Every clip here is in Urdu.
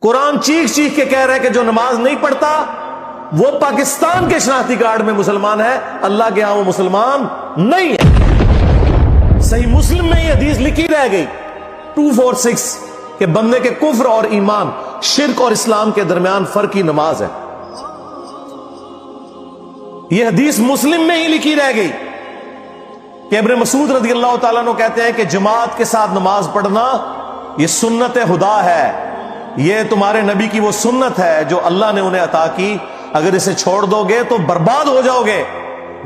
قرآن چیخ چیخ کے کہہ رہے کہ جو نماز نہیں پڑھتا وہ پاکستان کے شناختی کارڈ میں مسلمان ہے، اللہ کے ہاں وہ مسلمان نہیں ہے۔ صحیح مسلم میں یہ حدیث لکھی رہ گئی 246 کہ بندے کے کفر اور ایمان، شرک اور اسلام کے درمیان فرق ہی نماز ہے۔ یہ حدیث مسلم میں ہی لکھی رہ گئی کہ ابن مسعود رضی اللہ تعالیٰ عنہ کہتے ہیں کہ جماعت کے ساتھ نماز پڑھنا یہ سنت خدا ہے، یہ تمہارے نبی کی وہ سنت ہے جو اللہ نے انہیں عطا کی، اگر اسے چھوڑ دو گے تو برباد ہو جاؤ گے۔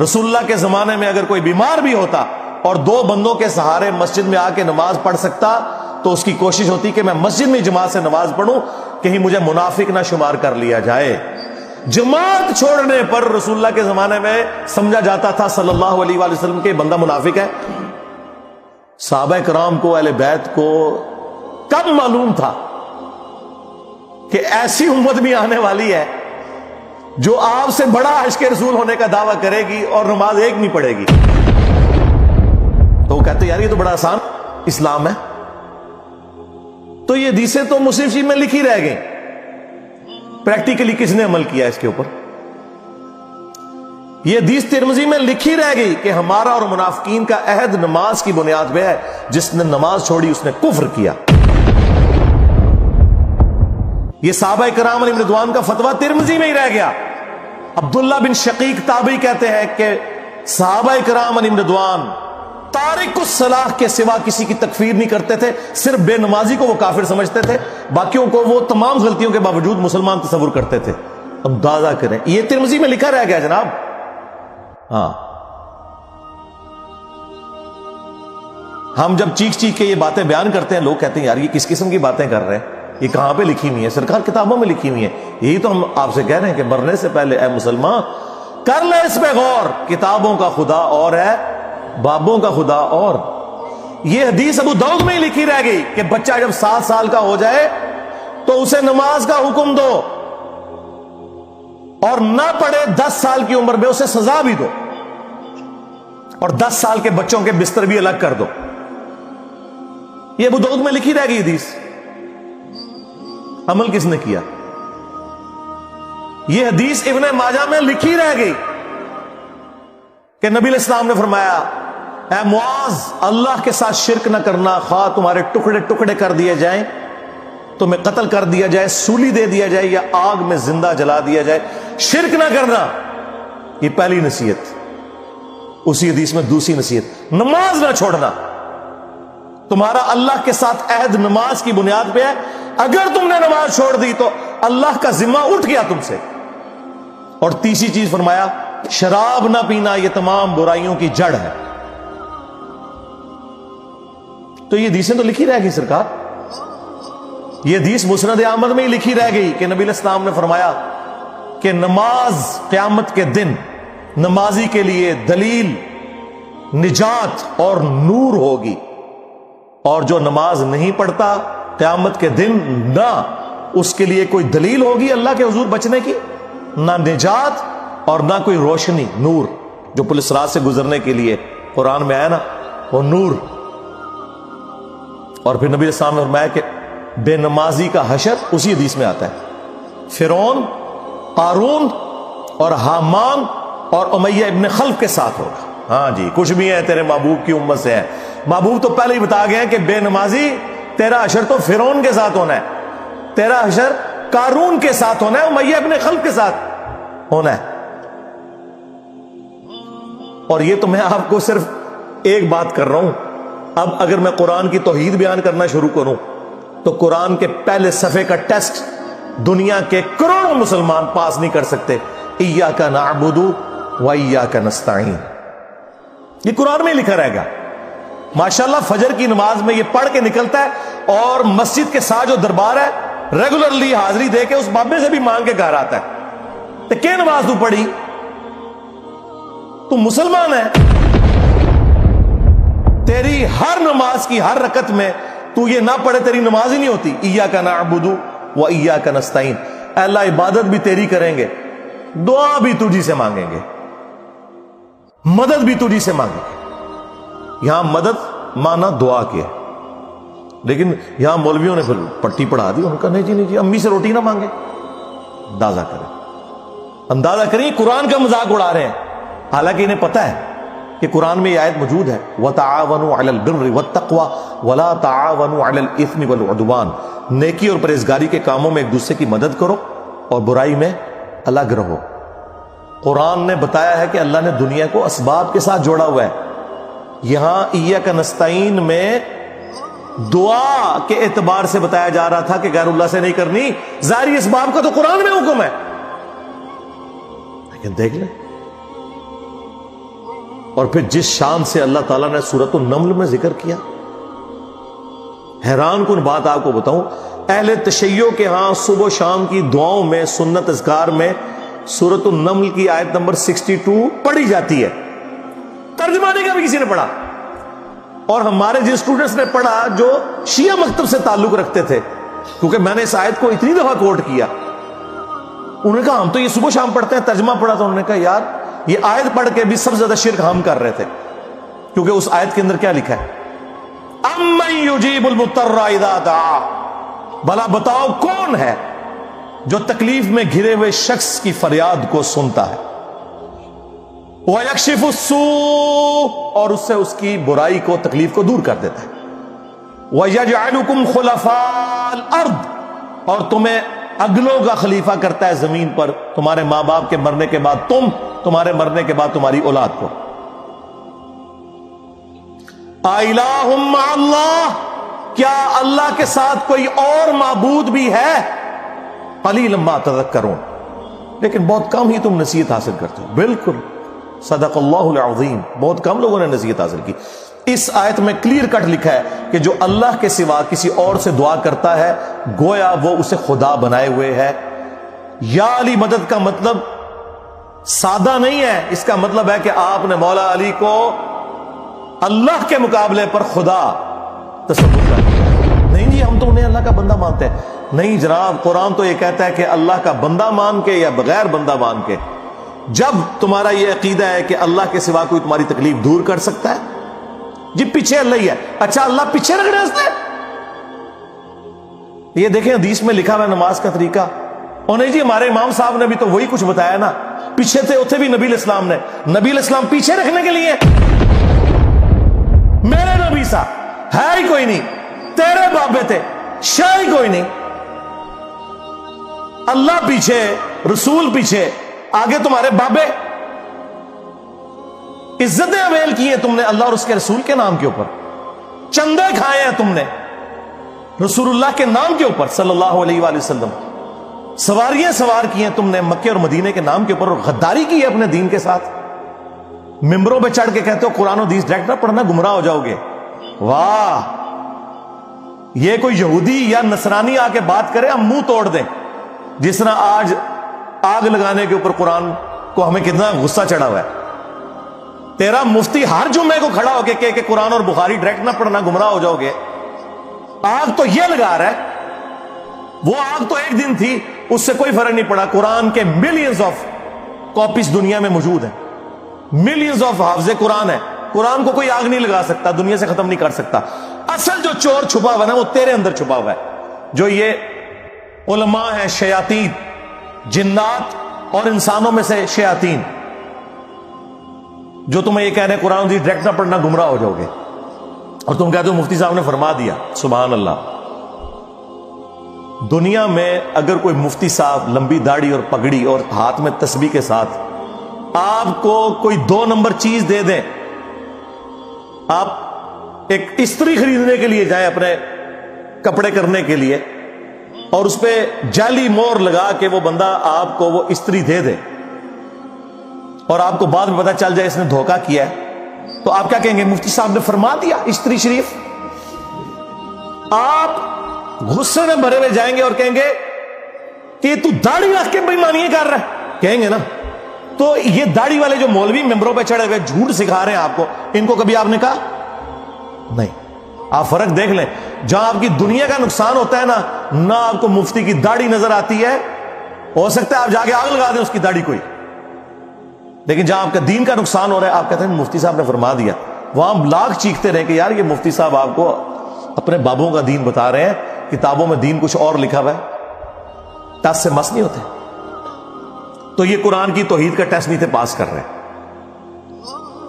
رسول اللہ کے زمانے میں اگر کوئی بیمار بھی ہوتا اور 2 بندوں کے سہارے مسجد میں آ کے نماز پڑھ سکتا تو اس کی کوشش ہوتی کہ میں مسجد میں جماعت سے نماز پڑھوں، کہیں مجھے منافق نہ شمار کر لیا جائے۔ جماعت چھوڑنے پر رسول اللہ کے زمانے میں سمجھا جاتا تھا صلی اللہ علیہ وآلہ وسلم کہ بندہ منافق ہے۔ صحابہ کرام کو، اہل بیت کو کب معلوم تھا کہ ایسی امت بھی آنے والی ہے جو آپ سے بڑا عشق رسول ہونے کا دعویٰ کرے گی اور نماز ایک نہیں پڑھے گی؟ تو وہ کہتے یار یہ تو بڑا آسان اسلام ہے۔ تو یہ حدیثیں تو مسلم شریف میں لکھی رہ گئی، پریکٹیکلی کس نے عمل کیا اس کے اوپر؟ یہ حدیث ترمذی میں لکھی رہ گئی کہ ہمارا اور منافقین کا عہد نماز کی بنیاد پہ ہے، جس نے نماز چھوڑی اس نے کفر کیا۔ یہ صحابہ کرام علیہ رضوان کا فتویٰ ترمذی میں ہی رہ گیا۔ عبداللہ بن شقیق تابعی کہتے ہیں کہ صحابہ کرام علیہ رضوان تارک الصلاح کے سوا کسی کی تکفیر نہیں کرتے تھے، صرف بے نمازی کو وہ کافر سمجھتے تھے، باقیوں کو وہ تمام غلطیوں کے باوجود مسلمان تصور کرتے تھے۔ اندازہ کریں، یہ ترمذی میں لکھا رہ گیا جناب۔ ہاں، ہم جب چیخ چیخ کے یہ باتیں بیان کرتے ہیں، لوگ کہتے ہیں یار یہ کس قسم کی باتیں کر رہے ہیں، یہ کہاں پہ لکھی ہوئی ہے؟ سرکار کتابوں میں لکھی ہوئی ہے۔ یہی تو ہم آپ سے کہہ رہے ہیں کہ مرنے سے پہلے اے مسلمان کر لے اس پہ غور، کتابوں کا خدا اور ہے، بابوں کا خدا اور۔ یہ حدیث ابو داؤد میں ہی لکھی رہ گئی کہ بچہ جب 7 سال کا ہو جائے تو اسے نماز کا حکم دو، اور نہ پڑھے 10 سال کی عمر میں اسے سزا بھی دو، اور 10 سال کے بچوں کے بستر بھی الگ کر دو۔ یہ ابو داؤد میں لکھی رہ گئی حدیث، عمل کس نے کیا؟ یہ حدیث ابن ماجہ میں لکھی رہ گئی کہ نبی علیہ السلام نے فرمایا اے معاذ، اللہ کے ساتھ شرک نہ کرنا، خواہ تمہارے ٹکڑے ٹکڑے کر دیے جائیں، تمہیں قتل کر دیا جائے، سولی دے دیا جائے، یا آگ میں زندہ جلا دیا جائے، شرک نہ کرنا۔ یہ پہلی نصیحت۔ اسی حدیث میں دوسری نصیحت، نماز نہ چھوڑنا۔ تمہارا اللہ کے ساتھ عہد نماز کی بنیاد پہ ہے، اگر تم نے نماز چھوڑ دی تو اللہ کا ذمہ اٹھ گیا تم سے۔ اور تیسری چیز فرمایا شراب نہ پینا، یہ تمام برائیوں کی جڑ ہے۔ تو یہ حدیثیں تو لکھی رہ گئی سرکار۔ یہ حدیث مسند احمد میں ہی لکھی رہ گئی کہ نبی علیہ السلام نے فرمایا کہ نماز قیامت کے دن نمازی کے لیے دلیل، نجات اور نور ہوگی، اور جو نماز نہیں پڑھتا قیامت کے دن نہ اس کے لیے کوئی دلیل ہوگی اللہ کے حضور بچنے کی، نہ نجات اور نہ کوئی روشنی، نور جو پولیس رات سے گزرنے کے لیے قرآن میں آیا نا، وہ نور۔ اور پھر نبی علیہ السلام نے فرمایا کہ بے نمازی کا حشر اسی حدیث میں آتا ہے، فرعون، قارون اور حامان اور امیہ ابن خلف کے ساتھ ہوگا۔ ہاں جی، کچھ بھی ہے تیرے محبوب کی امت سے ہے۔ محبوب تو پہلے ہی بتا گئے ہیں کہ بے نمازی تیرا حشر تو فرعون کے ساتھ ہونا ہے، تیرا حشر قارون کے ساتھ ہونا ہے، امیہ ابن خلف کے ساتھ ہونا ہے۔ اور یہ تو میں آپ کو صرف ایک بات کر رہا ہوں۔ اب اگر میں قرآن کی توحید بیان کرنا شروع کروں تو قرآن کے پہلے صفحے کا ٹیسٹ دنیا کے کروڑوں مسلمان پاس نہیں کر سکتے۔ ایاک نعبد و ایاک نستعین، یہ قرآن میں لکھا رہے گا۔ ماشاءاللہ فجر کی نماز میں یہ پڑھ کے نکلتا ہے، اور مسجد کے ساتھ جو دربار ہے ریگولرلی حاضری دے کے اس بابے سے بھی مانگ کے گھر آتا ہے۔ تو کیا نماز تو پڑھی؟ تو مسلمان ہے، تیری ہر نماز کی ہر رکعت میں تو یہ نہ پڑھے تیری نماز ہی نہیں ہوتی۔ ایاک نعبد و ایاک نستعین، اے اللہ عبادت بھی تیری کریں گے، دعا بھی تجھی سے مانگیں گے، مدد بھی تجھی سے مانگیں گے۔ یہاں مدد مانا دعا کے، لیکن یہاں مولویوں نے پھر پٹی پڑھا دی، ان کا نہیں جی امی سے روٹی نہ مانگے. اندازہ کریں قرآن کا مذاق اڑا رہے ہیں، حالانکہ انہیں پتہ ہے کہ قرآن میں یہ آیت موجود ہے وَتَعَاوَنُوا عَلَى الْبِرِّ وَالتَّقْوَى وَلَا تَعَاوَنُوا عَلَى الْإِثْمِ وَالْعُدْوَانِ. نیکی اور پرہیزگاری کے کاموں میں ایک دوسرے کی مدد کرو اور برائی میں الگ رہو. قرآن نے بتایا ہے کہ اللہ نے دنیا کو اسباب کے ساتھ جوڑا ہوا ہے. یہاں ایاک نستعین میں دعا کے اعتبار سے بتایا جا رہا تھا کہ غیر اللہ سے نہیں کرنی، ظاہری اسباب کا تو قرآن میں حکم ہے، لیکن دیکھ لیں. اور پھر جس شان سے اللہ تعالیٰ نے سورۃ النمل میں ذکر کیا، حیران کن بات آپ کو بتاؤں، اہل تشیع کے ہاں صبح و شام کی دعاؤں میں، سنت اذکار میں سورۃ النمل کی آیت نمبر 62 پڑھی جاتی ہے. ترجمہ نہیں کبھی کسی نے پڑھا. اور ہمارے جن اسٹوڈنٹس نے پڑھا جو شیعہ مکتب سے تعلق رکھتے تھے، کیونکہ میں نے اس آیت کو اتنی دفعہ کوٹ کیا، انہوں نے کہا ہم تو یہ صبح شام پڑھتے ہیں، ترجمہ پڑھا تو انہوں نے کہا یار یہ آیت پڑھ کے بھی سب سے زیادہ شرک ہم کر رہے تھے، کیونکہ اس آیت کے اندر کیا لکھا ہے؟ اَمَّن يُجِيبُ الْمُضْطَرَّ إِذَا دَعَاهُ. بھلا بتاؤ کون ہے جو تکلیف میں گھرے ہوئے شخص کی فریاد کو سنتا ہے، وَيَكْشِفُ السُّوءَ، اور اس سے اس کی برائی کو، تکلیف کو دور کر دیتا ہے، وَيَجْعَلُكُمْ خُلَفَاءَ الْأَرْضِ، اور تمہیں اگلوں کا خلیفہ کرتا ہے زمین پر، تمہارے ماں باپ کے مرنے کے بعد تم، تمہارے مرنے کے بعد تمہاری اولاد کو. اَإِلَٰهٌ مَّعَ اللَّهِ، کیا اللہ کے ساتھ کوئی اور معبود بھی ہے؟ قَلِيلًا مَّا تَذَكَّرُونَ، لیکن بہت کم ہی تم نصیحت حاصل کرتے ہو. بالکل صدق اللہ العظیم، بہت کم لوگوں نے نصیحت حاصل کی. اس آیت میں کلیئر کٹ لکھا ہے کہ جو اللہ کے سوا کسی اور سے دعا کرتا ہے گویا وہ اسے خدا بنائے ہوئے ہے. یا علی مدد کا مطلب سادہ نہیں ہے، اس کا مطلب ہے کہ آپ نے مولا علی کو اللہ کے مقابلے پر خدا تصور کر لیا. نہیں جی ہم تو انہیں اللہ کا بندہ مانتے ہیں. نہیں جناب، قرآن تو یہ کہتا ہے کہ اللہ کا بندہ مان کے یا بغیر بندہ مان کے. جب تمہارا یہ عقیدہ ہے کہ اللہ کے سوا کوئی تمہاری تکلیف دور کر سکتا ہے، جی پیچھے اللہ ہی ہے. اچھا اللہ پیچھے رکھنے ہنستے، یہ دیکھیں حدیث میں لکھا ہوا نماز کا طریقہ. اور نہیں جی ہمارے امام صاحب نے بھی تو وہی کچھ بتایا نا، پیچھے تھے اتنے بھی نبی علیہ السلام نے. نبی علیہ السلام پیچھے رکھنے کے لیے، میرے نبی صاحب ہے ہی کوئی نہیں، تیرے بابے تھے شاہ ہی کوئی نہیں. اللہ پیچھے، رسول پیچھے، آگے تمہارے بابے. عزتیں اویل کی ہیں تم نے اللہ اور اس کے رسول کے نام کے اوپر، چندے کھائے ہیں تم نے رسول اللہ کے نام کے اوپر صلی اللہ علیہ وآلہ وسلم. سواریاں سوار کی ہیں تم نے مکے اور مدینے کے نام کے اوپر، اور غداری کی ہے اپنے دین کے ساتھ. ممبروں پہ چڑھ کے کہتے ہو قرآن و حدیث ڈائریکٹ نہ پڑھنا، گمراہ ہو جاؤ گے. واہ، یہ کوئی یہودی یا نصرانی آ کے بات کرے ہم منہ توڑ دیں. جس طرح آج آگ لگانے کے اوپر قرآن کو ہمیں کتنا غصہ چڑھا ہوا ہے. تیرا مفتی ہر جمعے کو کھڑا ہو کے کہ قرآن اور بخاری ڈائریکٹ نہ پڑھنا، گمراہ ہو جاؤ گے. آگ تو یہ لگا رہا ہے، وہ آگ تو ایک دن تھی، اس سے کوئی فرق نہیں پڑا. قرآن کے ملینز آف کاپیز دنیا میں موجود ہیں، ملینز آف حافظ قرآن ہے. قرآن کو کوئی آگ نہیں لگا سکتا، دنیا سے ختم نہیں کر سکتا. اصل جو چور چھپا ہوا ہے وہ تیرے اندر چھپا ہوا ہے. جو یہ علماء ہیں، شیاطین، جنات اور انسانوں میں سے شیاطین، جو تمہیں یہ کہہ رہے ہیں قرآن حدیث ڈائریکٹ نہ پڑھنا، گمراہ ہو جاؤ گے. اور تم کہتے ہو مفتی صاحب نے فرما دیا. سبحان اللہ. دنیا میں اگر کوئی مفتی صاحب لمبی داڑھی اور پگڑی اور ہاتھ میں تسبیح کے ساتھ آپ کو کوئی 2 نمبر چیز دے دیں، آپ ایک استری خریدنے کے لیے جائیں اپنے کپڑے کرنے کے لیے، اور اس پہ جعلی مور لگا کے وہ بندہ آپ کو وہ استری دے دے، اور آپ کو بعد میں پتا چل جائے اس نے دھوکہ کیا ہے، تو آپ کیا کہیں گے؟ مفتی صاحب نے فرما دیا استری شریف. آپ غصے میں بھرے ہوئے جائیں گے اور کہیں گے کہ تو داڑھی رکھ کے بےایمانیاں کر رہا ہے، کہیں گے نا. تو یہ داڑھی والے جو مولوی ممبروں پہ چڑھے ہوئے جھوٹ سکھا رہے ہیں آپ کو، ان کو کبھی آپ نے کہا نہیں. آپ فرق دیکھ لیں، جہاں آپ کی دنیا کا نقصان ہوتا ہے نا، نہ آپ کو مفتی کی داڑھی نظر آتی ہے، ہو سکتا ہے آپ جا کے آگ لگا دیں اس کی داڑھی کوئی، لیکن جہاں آپ کا دین کا نقصان ہو رہا ہے آپ کہتے ہیں مفتی صاحب نے فرما دیا. وہاں لاکھ چیختے رہے کہ یار یہ مفتی صاحب آپ کو اپنے بابوں کا دین بتا رہے ہیں، کتابوں میں دین کچھ اور لکھا ہوا ہے، ٹس سے مس نہیں ہوتے. تو یہ قرآن کی توحید کا ٹیسٹ نہیں تھے پاس کر رہے.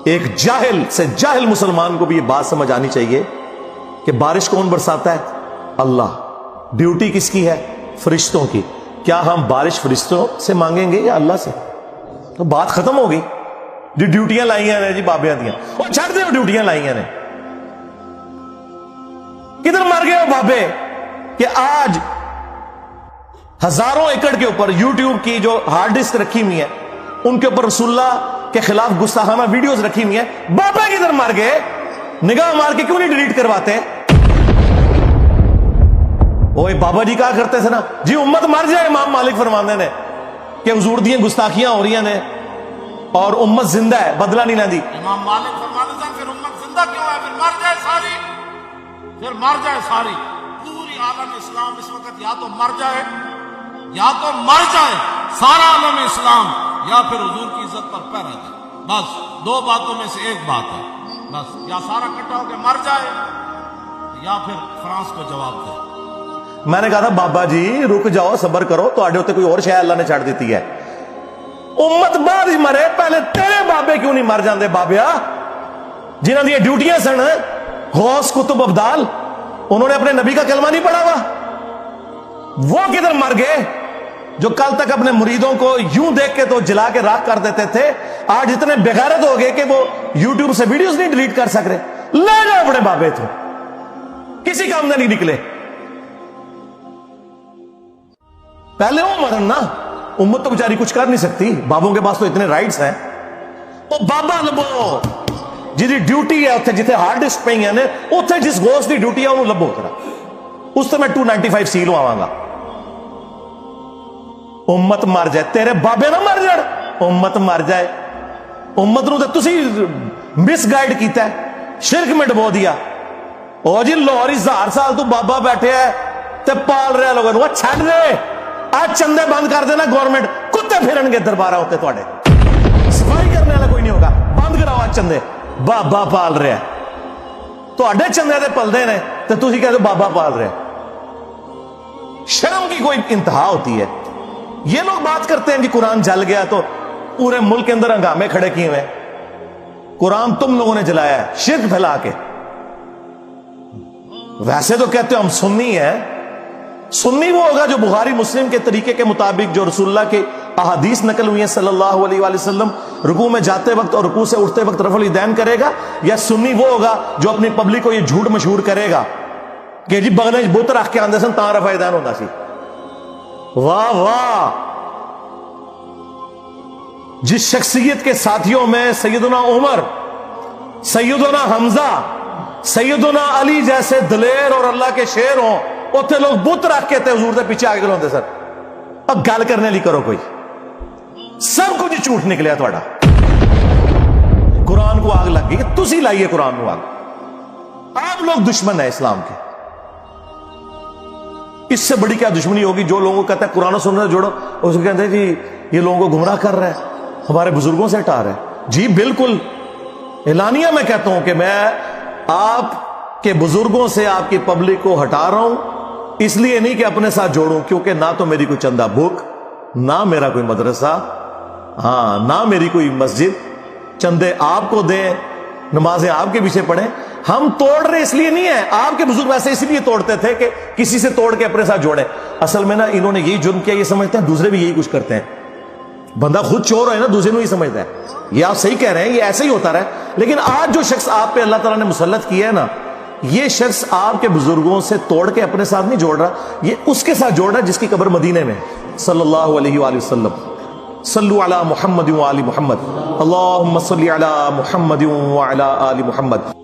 ایک جاہل سے جاہل مسلمان کو بھی یہ بات سمجھ آنی چاہیے کہ بارش کون برساتا ہے؟ اللہ. ڈیوٹی کس کی ہے؟ فرشتوں کی. کیا ہم بارش فرشتوں سے مانگیں گے یا اللہ سے؟ تو بات ختم ہو گئی. جو ڈیوٹیاں لائی ہیں جی بابیاں دیا، وہ چھڑ دے، ڈیوٹیاں لائی ہیں نے. کدھر مر گئے وہ بابے کہ آج ہزاروں ایکڑ کے اوپر یوٹیوب کی جو ہارڈ ڈسک رکھی ہوئی ہے ان کے اوپر رسول اللہ کے خلاف گستاخانہ ویڈیوز رکھی ہوئی ہیں. بابا کدھر مر گئے؟ نگاہ مار کے کیوں نہیں ڈیلیٹ کرواتے؟ اوے بابا جی کہا کرتے تھے نا جی امت مر جائے، امام مالک فرماندے نے کہ حضور دیاں گستاخیاں ہو رہی ہیں اور امت زندہ ہے، بدلہ نہیں لیندی. امام مالک فرماتے تھے پھر امت زندہ کیوں ہے؟ پھر مر جائے ساری، پھر مر جائے ساری. پوری عالم اسلام اس وقت یا تو مر جائے، یا تو مر جائے سارا عالم اسلام، یا پھر حضور کی عزت پر پہ رہ جائے. بس دو باتوں میں سے ایک بات ہے. بس یا سارا اکٹھا ہو کے مر جائے یا پھر فرانس کو جواب دے. میں نے کہا تھا بابا جی رک جاؤ، صبر کرو، تو آڈے ہوتے کوئی اور شاید اللہ نے چھاڑ دیتی ہے. امت بعد ہی مرے، پہلے تیرے بابے کیوں نہیں مر جاندے بابیا جنہاں دی ڈیوٹیاں سن؟ غوث کتب ابدال، انہوں نے اپنے نبی کا کلمہ نہیں پڑھا ہوا؟ وہ کدھر مر گئے جو کل تک اپنے مریدوں کو یوں دیکھ کے تو جلا کے راکھ کر دیتے تھے، آج اتنے بغیرت ہو گئے کہ وہ یوٹیوب سے ویڈیوز نہیں ڈیلیٹ کر سک رہے. لے جاؤ اپنے بابے تو، کسی کام میں نہیں نکلے. پہلے وہ مرن نا، امت تو بیچاری کچھ کر نہیں سکتی، بابوں کے پاس تو اتنے رائٹس ہیں. وہ بابا لبو جی ڈیوٹی ہے اتنے جتنے ہارڈ ڈسک پہ ہیں اتنے جس غوث دی ڈیوٹی ہے انہوں لبو اتنا، اس سے میں 295 سیلوں آواں گا. امت مر جائے، تیرے بابے نہ مر جائے، امت مر جائے. امت نو تے تسی مس گائیڈ کیتا ہے، شرک میں ڈبو دیا. او جی لاہور 1000 سال تو بابا بیٹھے ہے تے پال رہے لوگوں نو، چھڑ دے. آج چندے بند کر دینا گورنمنٹ، کتے پھرن گے دربارہ ہوتے تواڈے، صفائی کرنے والا کوئی نہیں ہوگا. بند کراؤ آج چندے، بابا پال رہے ہیں. تواڈے چندے تے پلدے نے تے تسی کہتے بابا پال رہے. شرم کی کوئی انتہا ہوتی ہے. یہ لوگ بات کرتے ہیں کہ قرآن جل گیا تو پورے ملک کے اندر ہنگامے کھڑے کیے ہوئے. قرآن تم لوگوں نے جلایا ہے شرک پھیلا کے. ویسے تو کہتے ہو ہم سنی ہیں. سنی وہ ہوگا جو بخاری مسلم کے طریقے کے مطابق جو رسول اللہ کے احادیث نقل ہوئی ہیں صلی اللہ علیہ وآلہ وسلم، رکوع میں جاتے وقت اور رکوع سے اٹھتے وقت رفع الیدین کرے گا. یا سنی وہ ہوگا جو اپنی پبلک کو یہ جھوٹ مشہور کرے گا کہ جی بغلے بت رکھ کے آندے سن تاں رفع الیدین ہوتا سی. واہ واہ. جس شخصیت کے ساتھیوں میں سیدنا عمر، سیدنا حمزہ، سیدنا علی جیسے دلیر اور اللہ کے شیر ہوں، اتنے لوگ بت رکھ کے تے حضور دے پیچھے آگے کھلوندے سر. اب گل کرنے لی کرو کوئی، سب کچھ جھوٹ نکلیا تھوڑا. قرآن کو آگ لگ گئی، تسی لائیے قرآن کو آگ. آپ لوگ دشمن ہیں اسلام کے. اس سے بڑی کیا دشمنی ہوگی جو لوگوں کو کہتا ہے قرآن و سنت سے جوڑو، اس کو کہتے ہیں جی یہ لوگوں کو گمراہ کر رہا ہے، ہمارے بزرگوں سے ہٹا رہا ہے. جی بالکل اعلانیہ میں کہتا ہوں کہ میں آپ کے بزرگوں سے آپ کی پبلک کو ہٹا رہا ہوں، اس لیے نہیں کہ اپنے ساتھ جوڑوں، کیونکہ نہ تو میری کوئی چندہ بک، نہ میرا کوئی مدرسہ، ہاں نہ میری کوئی مسجد. چندے آپ کو دیں، نمازیں آپ کے پیچھے پڑھیں. ہم توڑ رہے اس لیے نہیں ہے، آپ کے بزرگ ویسے اس لیے توڑتے تھے کہ کسی سے توڑ کے اپنے ساتھ جوڑے. اصل میں نا انہوں نے یہی جرم کیا، یہ سمجھتے ہیں دوسرے بھی یہی کچھ کرتے ہیں. بندہ خود چور ہے نا، دوسرے کو ہی سمجھتا ہے. یہ آپ صحیح کہہ رہے ہیں، یہ ایسے ہی ہوتا رہا. لیکن آج جو شخص آپ پہ اللہ تعالیٰ نے مسلط کیا ہے نا، یہ شخص آپ کے بزرگوں سے توڑ کے اپنے ساتھ نہیں جوڑ رہا، یہ اس کے ساتھ جوڑ رہا ہے جس کی قبر مدینے میں صلی اللہ علیہ وآلہ وسلم. صلو علی محمد وآل محمد، اللہم صلی علی محمد وعلی آل محمد.